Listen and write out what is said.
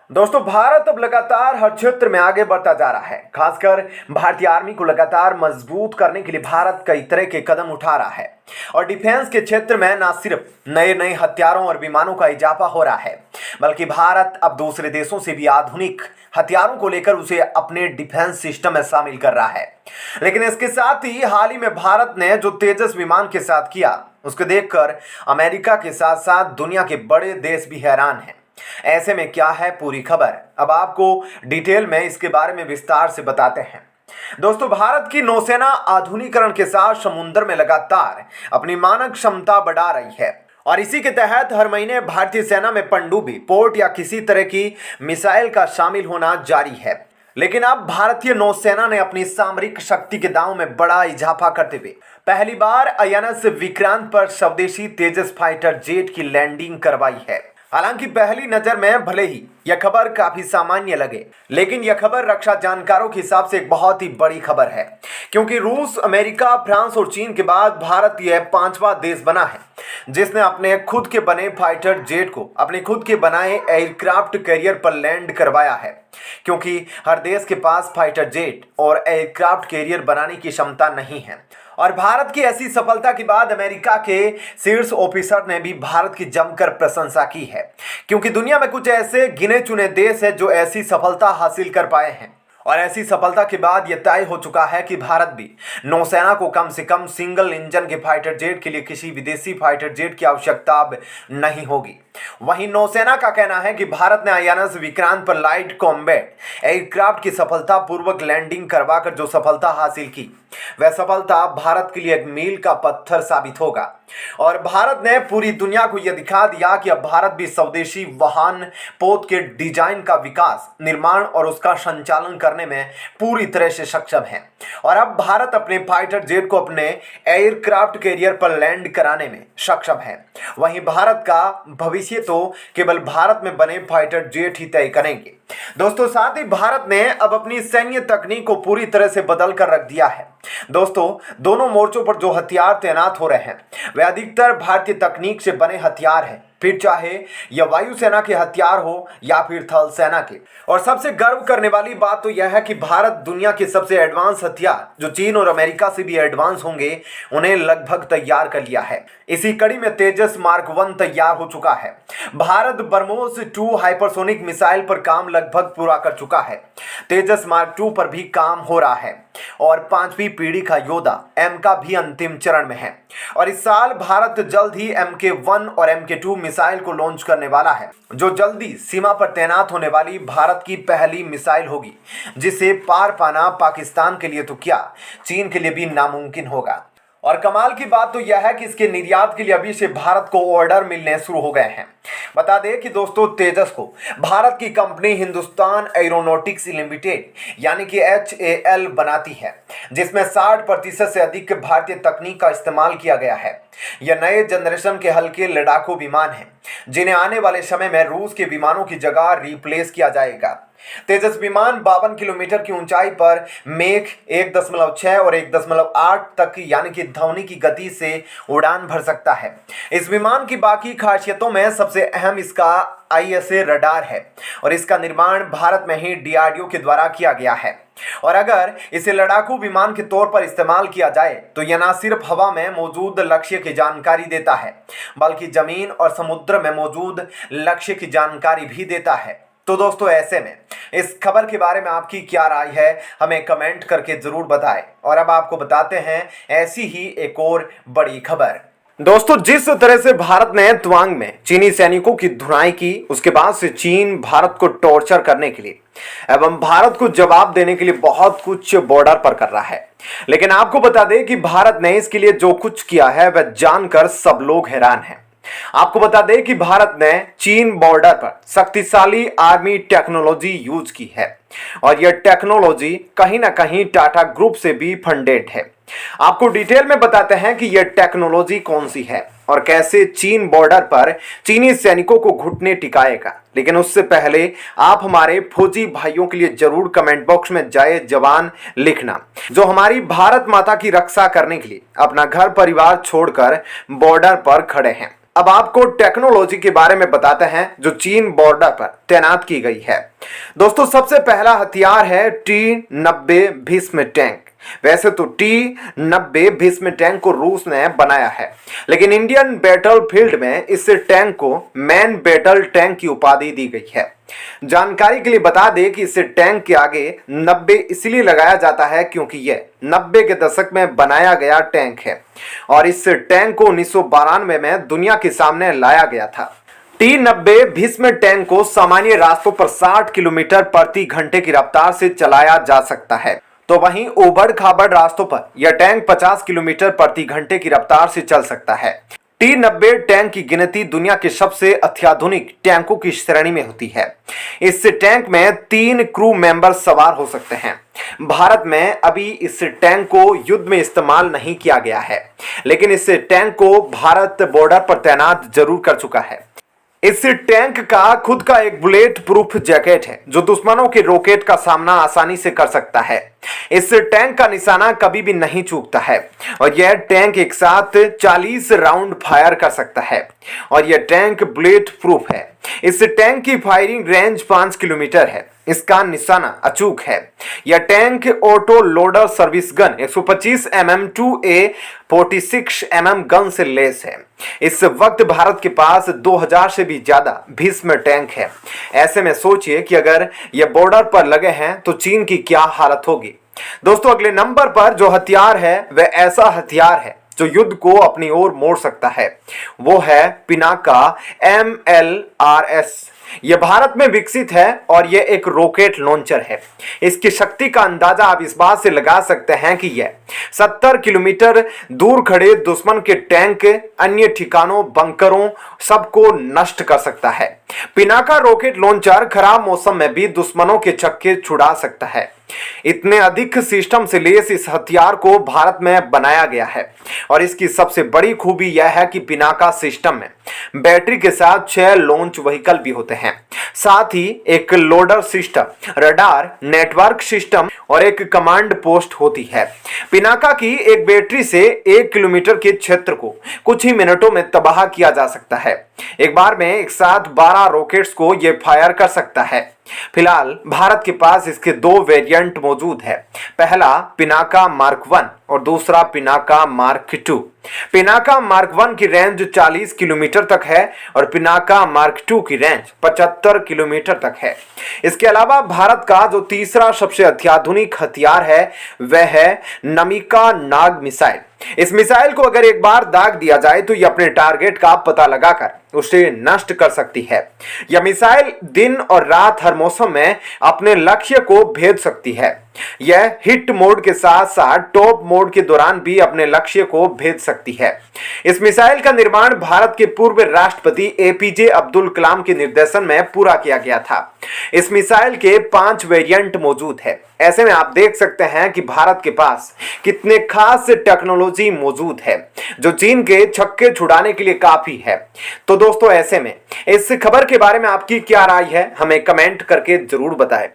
दोस्तों भारत अब लगातार हर क्षेत्र में आगे बढ़ता जा रहा है। खासकर भारतीय आर्मी को लगातार मजबूत करने के लिए भारत कई तरह के कदम उठा रहा है और डिफेंस के क्षेत्र में न सिर्फ नए नए हथियारों और विमानों का इजाफा हो रहा है, बल्कि भारत अब दूसरे देशों से भी आधुनिक हथियारों को लेकर उसे अपने डिफेंस सिस्टम में शामिल कर रहा है। लेकिन इसके साथ ही हाल ही में भारत ने जो तेजस विमान के साथ किया, उसको देखकर अमेरिका के साथ साथ दुनिया के बड़े देश भी हैरान हैं। ऐसे में क्या है पूरी खबर, अब आपको डिटेल में इसके बारे में विस्तार से बताते हैं। दोस्तों भारत की नौसेना आधुनिकीकरण के साथ समुद्र में लगातार अपनी मानक क्षमता बढ़ा रही है और इसी के तहत हर महीने भारतीय सेना में पनडुब्बी, पोर्ट या किसी तरह की मिसाइल का शामिल होना जारी है। लेकिन अब भारतीय नौसेना ने अपनी सामरिक शक्ति के दांव में बड़ा इजाफा करते हुए पहली बार INS विक्रांत पर स्वदेशी तेजस फाइटर जेट की लैंडिंग करवाई है। हालांकि पहली नजर में भले ही यह खबर काफी सामान्य लगे, लेकिन यह खबर रक्षा जानकारों के हिसाब से एक बहुत ही बड़ी खबर है, क्योंकि रूस, अमेरिका, फ्रांस और चीन के बाद भारत यह पांचवा देश बना है जिसने अपने खुद के बने फाइटर जेट को अपने खुद के बनाए एयरक्राफ्ट कैरियर पर लैंड करवाया है। क्योंकि हर देश के पास फाइटर जेट और एयरक्राफ्ट कैरियर बनाने की क्षमता नहीं है और भारत की ऐसी सफलता के बाद अमेरिका के शीर्ष ऑफिसर ने भी भारत की जमकर प्रशंसा की है, क्योंकि दुनिया में कुछ ऐसे गिने चुने देश हैं जो ऐसी सफलता हासिल कर पाए हैं और ऐसी सफलता के बाद यह तय हो चुका है कि भारत भी नौसेना को कम से कम सिंगल इंजन के फाइटर जेट के लिए किसी विदेशी फाइटर जेट की आवश्यकता अब नहीं होगी। वहीं नौसेना का कहना है कि भारत ने INS विक्रांत पर लाइट कॉम्बैट एयरक्राफ्ट की सफलतापूर्वक लैंडिंग करवाकर जो सफलता हासिल की, वह सफलता भारत के लिए एक मील का पत्थर साबित होगा और भारत ने पूरी दुनिया को यह दिखा दिया कि अब भारत भी स्वदेशी वाहन पोत के डिजाइन का विकास, निर्माण और उसका संचालन करने में पूरी तरह से सक्षम है और अब भारत अपने फाइटर जेट को अपने एयरक्राफ्ट कैरियर पर लैंड कराने में सक्षम है। वहीं भारत का भविष्य तो केवल भारत में बने फाइटर जेट ही तय करेंगे। दोस्तों साथ ही भारत ने अब अपनी सैन्य तकनीक को पूरी तरह से बदल कर रख दिया है। दोस्तों दोनों मोर्चों पर जो हथियार तैनात हो रहे हैं वे अधिकतर भारतीय तकनीक से बने हथियार हैं, फिर चाहे यह वायुसेना के हथियार हो या फिर थल सेना के। और सबसे गर्व करने वाली बात तो यह है कि भारत दुनिया के सबसे एडवांस हथियार, जो चीन और अमेरिका से भी एडवांस होंगे, उन्हें लगभग तैयार कर लिया है। इसी कड़ी में तेजस मार्क 1 तैयार हो चुका है। भारत ब्रह्मोस 2 हाइपरसोनिक मिसाइल पर काम लगभग पूरा कर चुका है। तेजस मार्क 2 पर भी काम हो रहा है और 5वीं पीढ़ी का योद्धा M का भी अंतिम चरण में है और इस साल भारत जल्द ही MK1 और MK2 मिसाइल को लॉन्च करने वाला है, जो जल्दी सीमा पर तैनात होने वाली भारत की पहली मिसाइल होगी, जिसे पार पाना पाकिस्तान के लिए तो क्या, चीन के लिए भी नामुमकिन होगा। और कमाल की बात तो यह है कि इसके निर्यात के लिए अभी से भारत को ऑर्डर मिलने शुरू हो गए हैं। बता दें कि दोस्तों तेजस को भारत की कंपनी हिंदुस्तान एरोनॉटिक्स लिमिटेड यानी कि HAL बनाती है, जिसमें 60% से अधिक भारतीय तकनीक का इस्तेमाल किया गया है। यह नए जनरेशन के हल्के लड़ाकू विमान हैं, जिन्हें आने वाले समय में रूस के विमानों की जगह रिप्लेस किया जाएगा। तेजस विमान 52 किलोमीटर की ऊंचाई पर मेक 1.6 और 1.8 तक यानी कि ध्वनि की गति से उड़ान भर सकता है। इस विमान की बाकी खासियतों में सबसे अहम इसका ISA रडार है और इसका निर्माण भारत में ही DRDO के द्वारा किया गया है। और अगर इसे लड़ाकू विमान के तौर पर इस्तेमाल किया जाए तो यह न सिर्फ हवा में मौजूद लक्ष्य की जानकारी देता है, बल्कि जमीन और समुद्र में मौजूद लक्ष्य की जानकारी भी देता है। तो दोस्तों ऐसे में इस खबर के बारे में आपकी क्या राय है, हमें कमेंट करके जरूर बताएं। और अब आपको बताते हैं ऐसी ही एक और बड़ी खबर। दोस्तों जिस तरह से भारत ने तवांग में चीनी सैनिकों की धुनाई की, उसके बाद से चीन भारत को टॉर्चर करने के लिए एवं भारत को जवाब देने के लिए बहुत कुछ बॉर्डर पर कर रहा है। लेकिन आपको बता दें कि भारत ने इसके लिए जो कुछ किया है वह जानकर सब लोग हैरान हैं। आपको बता दें कि भारत ने चीन बॉर्डर पर शक्तिशाली आर्मी टेक्नोलॉजी यूज की है और यह टेक्नोलॉजी कहीं ना कहीं टाटा ग्रुप से भी फंडेड है। आपको डिटेल में बताते हैं कि यह टेक्नोलॉजी कौन सी है और कैसे चीन बॉर्डर पर चीनी सैनिकों को घुटने टिकाएगा। लेकिन उससे पहले आप हमारे फौजी भाइयों के लिए जरूर कमेंट बॉक्स में जय जवान लिखना, जो हमारी भारत माता की रक्षा करने के लिए अपना घर परिवार छोड़कर बॉर्डर पर खड़े हैं। अब आपको टेक्नोलॉजी के बारे में बताते हैं जो चीन बॉर्डर पर तैनात की गई है। दोस्तों, सबसे पहला हथियार है T-90 भीष्म टैंक। वैसे तो T-90 भीष्म टैंक को रूस ने बनाया है, लेकिन इंडियन बैटल फील्ड में इस टैंक को मैन बैटल टैंक की उपाधि दी गई है। जानकारी के लिए बता दें कि इस टैंक के आगे 90 इसलिए लगाया जाता है क्योंकि यह 90 के दशक में बनाया गया टैंक है और इस टैंक को 1992 में दुनिया के सामने लाया गया था। T-90 भीष्म टैंक को सामान्य रास्तों पर 60 किलोमीटर प्रति घंटे की रफ्तार से चलाया जा सकता है, तो वहीं उबड़ खाबड़ रास्तों पर यह टैंक 50 किलोमीटर प्रति घंटे की रफ्तार से चल सकता है। T-90 टैंक की गिनती दुनिया के सबसे अत्याधुनिक टैंकों की श्रेणी में होती है। इस टैंक में 3 क्रू मेंबर सवार हो सकते हैं। भारत में अभी इस टैंक को युद्ध में इस्तेमाल नहीं किया गया है, लेकिन इस टैंक को भारत बॉर्डर पर तैनात जरूर कर चुका है। इस टैंक का खुद का एक बुलेट प्रूफ जैकेट है जो दुश्मनों के रॉकेट का सामना आसानी से कर सकता है। इस टैंक का निशाना कभी भी नहीं चूकता है और यह टैंक एक साथ 40 राउंड फायर कर सकता है और यह टैंक बुलेट प्रूफ है। इस टैंक की फायरिंग रेंज 5 किलोमीटर है। इसका निशाना अचूक है। यह tank auto loader service gun 125 mm 2A 46 mm gun से लेस है। इस वक्त भारत के पास 2000 से भी ज्यादा भीष्म टैंक है। ऐसे में सोचिए कि अगर ये बॉर्डर पर लगे हैं तो चीन की क्या हालत होगी। दोस्तों, अगले नंबर पर जो हथियार है वह ऐसा हथियार है जो युद्ध को अपनी ओर मोड़ सकता है। वो है पिनाका MLRS। यह भारत में विकसित है और यह एक रॉकेट लॉन्चर है। इसकी शक्ति का अंदाजा आप इस बात से लगा सकते हैं कि यह 70 किलोमीटर दूर खड़े दुश्मन के टैंक, अन्य ठिकानों, बंकरों सबको नष्ट कर सकता है। पिनाका रॉकेट लॉन्चर खराब मौसम में भी दुश्मनों के छक्के छुड़ा सकता है। इतने अधिक सिस्टम से लेस इस हथियार को भारत में बनाया गया है और इसकी सबसे बड़ी खूबी यह है कि पिनाका सिस्टम में बैटरी के साथ 6 लॉन्च व्हीकल भी होते हैं, साथ ही एक loader system, radar, network system और एक कमांड पोस्ट होती है। पिनाका की एक बैटरी से 1 किलोमीटर के क्षेत्र को कुछ ही मिनटों में तबाह किया जा सकता है। एक बार में एक साथ 12 रॉकेट्स को यह फायर कर सकता है। फिलहाल भारत के पास इसके 2 वेरिएंट मौजूद है। पहला पिनाका मार्क 1 और दूसरा पिनाका मार्क 2। पिनाका मार्क 1 की रेंज 40 किलोमीटर तक है और पिनाका मार्क 2 की रेंज 75 किलोमीटर तक है। इसके अलावा भारत का जो तीसरा सबसे अत्याधुनिक हथियार है वह है नमिका नाग मिसाइल। इस मिसाइल को अगर एक बार दाग दिया जाए तो यह अपने टारगेट का पता लगाकर उसे नष्ट कर सकती है। यह मिसाइल दिन और रात हर मौसम में अपने लक्ष्य को भेद सकती है। यह हिट मोड के साथ साथ टॉप मोड के दौरान भी अपने लक्ष्य को भेद सकती है। इस मिसाइल का निर्माण भारत के पूर्व राष्ट्रपति APJ अब्दुल कलाम के निर्देशन में पूरा किया गया था। इस मिसाइल के 5 वेरिएंट मौजूद है। ऐसे में आप देख सकते हैं कि भारत के पास कितने खास टेक्नोलॉजी मौजूद है जो चीन के छक्के छुड़ाने के लिए काफी है। तो दोस्तों, ऐसे में इस खबर के बारे में आपकी क्या राय है, हमें कमेंट करके जरूर बताएं।